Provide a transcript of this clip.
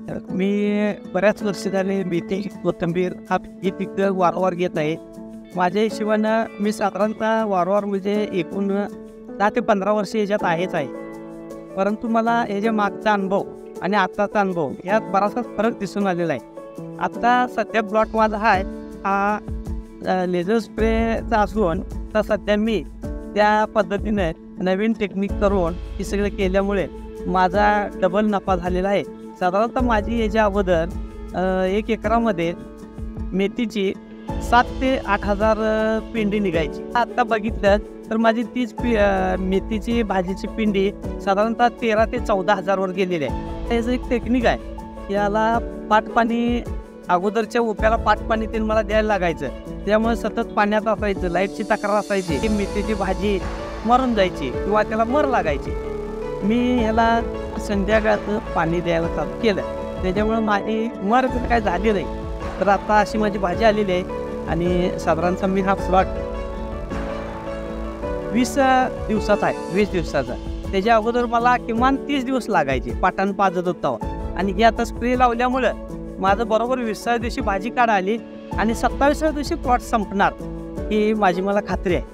मी बऱ्याच वर्ष झाले मेथी, कोथिंबीर ही पिकं वारंवार घेत आहे. माझ्या हिशोबानं मी साधारणतः वारंवार म्हणजे एकूण 10 ते 15 वर्ष याच्यात आहेच आहे. परंतु मला याच्या मागचा अनुभव आणि आत्ताचा अनुभव यात बराचसा फरक दिसून आलेला आहे. आत्ता सध्या प्लॉट माझा हा लेझर स्प्रेचा असून तर सध्या मी त्या पद्धतीने नवीन टेक्निक करून हे सगळं केल्यामुळे माझा डबल नफा झालेला आहे. साधारणतः माझी याच्या अगोदर 1 एकरामध्ये मेथीची 7 ते 8 हजार पिंडी निघायची. आत्ता बघितलं तर माझी तीच मेथीची भाजीची पिंडी साधारणतः 13 ते 14 हजारवर गेलेली आहे. याचं एक टेक्निक आहे. याला पाटपाणी अगोदरच्या उप्याला पाटपाणी ते मला द्यायला लागायचं. त्यामुळे सतत पाण्यात असायचं, लाईटची तक्रार असायची. ती मेथीची भाजी मरून जायची किंवा त्याला मर लागायची. मी ह्याला संध्याकाळचं पाणी द्यायला चालू केलं. त्याच्यामुळं माझी मर काय झाली नाही. तर आता अशी माझी भाजी आलेली आहे आणि साधारणतः मी हा प्लॉट 20 दिवसाचा आहे. 20 दिवसाचा. त्याच्या अगोदर मला किमान 30 दिवस लागायचे पाटानं पाजत होता. आणि हे आता स्प्रे लावल्यामुळं माझं बरोबर 20व्या दिवशी भाजी काढ आली आणि 27व्या दिवशी प्लॉट संपणार ही माझी मला खात्री आहे.